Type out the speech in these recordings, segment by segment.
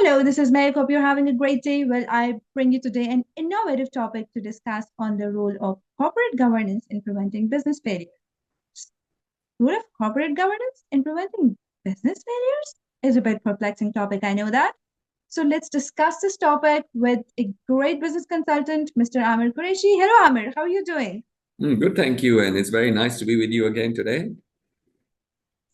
Hello, this is Meg. Hope you're having a great day. Well, I bring you today an innovative topic to discuss on the role of corporate governance in preventing business failure. Role of corporate governance in preventing business failures is a bit perplexing topic, I know that. So let's discuss this topic with a great business consultant, Mr. Amer Qureshi. Hello, Amer. How are you doing? Good, thank you. And it's very nice to be with you again today.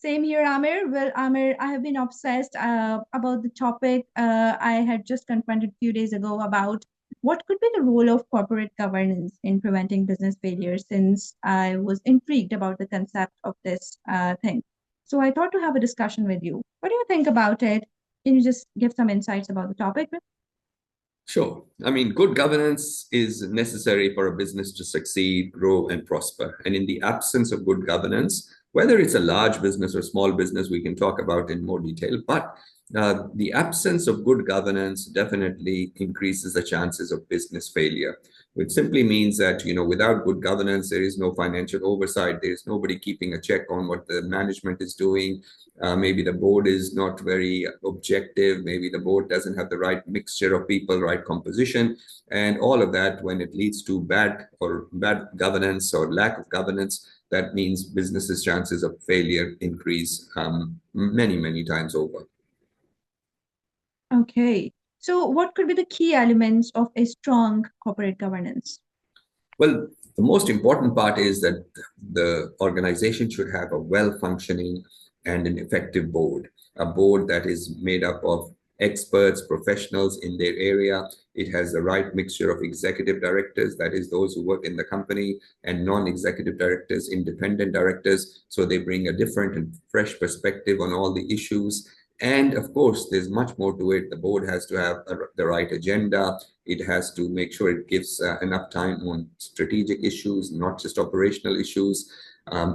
Same here, Amer. Well, Amer, I have been obsessed about the topic I had just confronted a few days ago about what could be the role of corporate governance in preventing business failure, since I was intrigued about the concept of this thing. So I thought to have a discussion with you. What do you think about it? Can you just give some insights about the topic? Sure. I mean, good governance is necessary for a business to succeed, grow, and prosper. And in the absence of good governance, whether it's a large business or small business, we can talk about in more detail. But the absence of good governance definitely increases the chances of business failure, which simply means that, without good governance, there is no financial oversight. There's nobody keeping a check on what the management is doing. Maybe the board is not very objective. Maybe the board doesn't have the right mixture of people, right composition, and all of that. When it leads to bad governance or lack of governance, that means businesses' chances of failure increase many, many times over. Okay. So, what could be the key elements of a strong corporate governance? Well, the most important part is that the organization should have a well-functioning and an effective board, a board that is made up of experts, professionals in their area. It has the right mixture of executive directors, that is those who work in the company, and non-executive directors, independent directors. So they bring a different and fresh perspective on all the issues. And of course, there's much more to it. The board has to have the right agenda. It has to make sure it gives enough time on strategic issues, not just operational issues,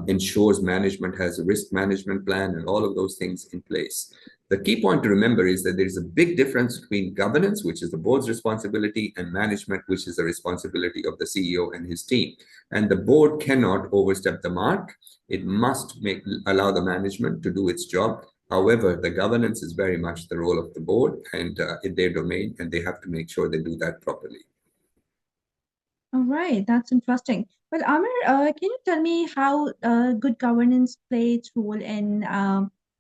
ensures management has a risk management plan, and all of those things in place. The key point to remember is that there is a big difference between governance, which is the board's responsibility, and management, which is the responsibility of the CEO and his team. And the board cannot overstep the mark. It must allow the management to do its job. However, the governance is very much the role of the board and in their domain, and they have to make sure they do that properly. All right, that's interesting. Well, Amir, can you tell me how good governance plays its role in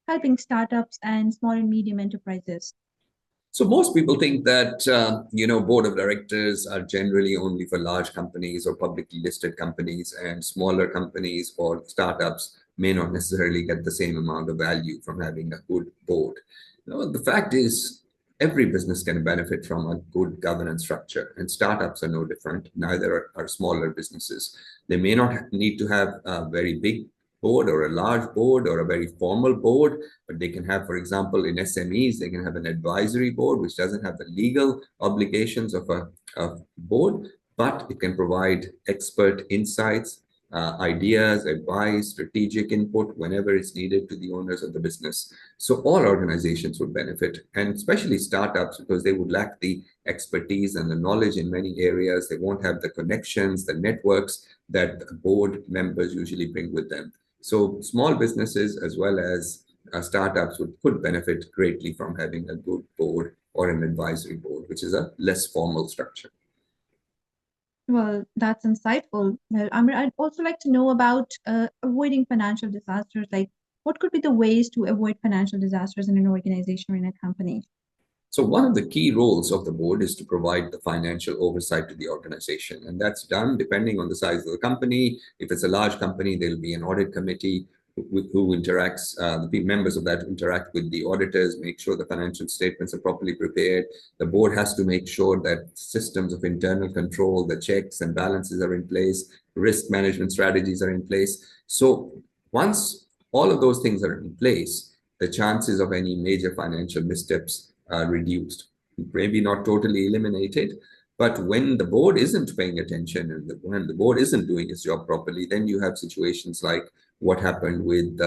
helping startups and small and medium enterprises? So most people think that board of directors are generally only for large companies or publicly listed companies, and smaller companies or startups may not necessarily get the same amount of value from having a good board. The fact is, every business can benefit from a good governance structure, and startups are no different. Neither are smaller businesses. They may not need to have a very big board or a large board or a very formal board, but they can have, for example, in SMEs, they can have an advisory board, which doesn't have the legal obligations of a board, but it can provide expert insights, ideas, advice, strategic input whenever it's needed to the owners of the business. So all organizations would benefit, and especially startups, because they would lack the expertise and the knowledge in many areas. They won't have the connections, the networks that board members usually bring with them. So small businesses as well as startups could benefit greatly from having a good board or an advisory board, which is a less formal structure. Well, that's insightful. Well, Amir, I'd also like to know about avoiding financial disasters. Like, what could be the ways to avoid financial disasters in an organization or in a company? So one of the key roles of the board is to provide the financial oversight to the organization. And that's done depending on the size of the company. If it's a large company, there'll be an audit committee who interacts, the members of that interact with the auditors, make sure the financial statements are properly prepared. The board has to make sure that systems of internal control, the checks and balances are in place, risk management strategies are in place. So once all of those things are in place, the chances of any major financial missteps reduced, maybe not totally eliminated. But when the board isn't paying attention and when the board isn't doing its job properly, then you have situations like what happened with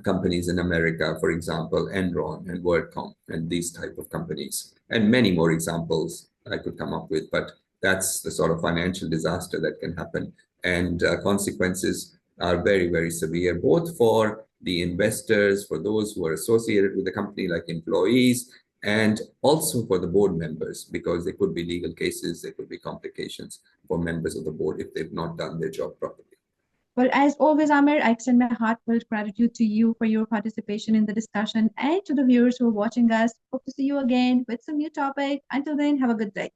companies in America, for example, Enron and WorldCom and these type of companies, and many more examples I could come up with. But that's the sort of financial disaster that can happen, and consequences are very, very severe, both for the investors, for those who are associated with the company, like employees, and also for the board members, because there could be legal cases, there could be complications for members of the board if they've not done their job properly. Well, as always, Amer, I extend my heartfelt gratitude to you for your participation in the discussion and to the viewers who are watching us. Hope to see you again with some new topic. Until then, have a good day.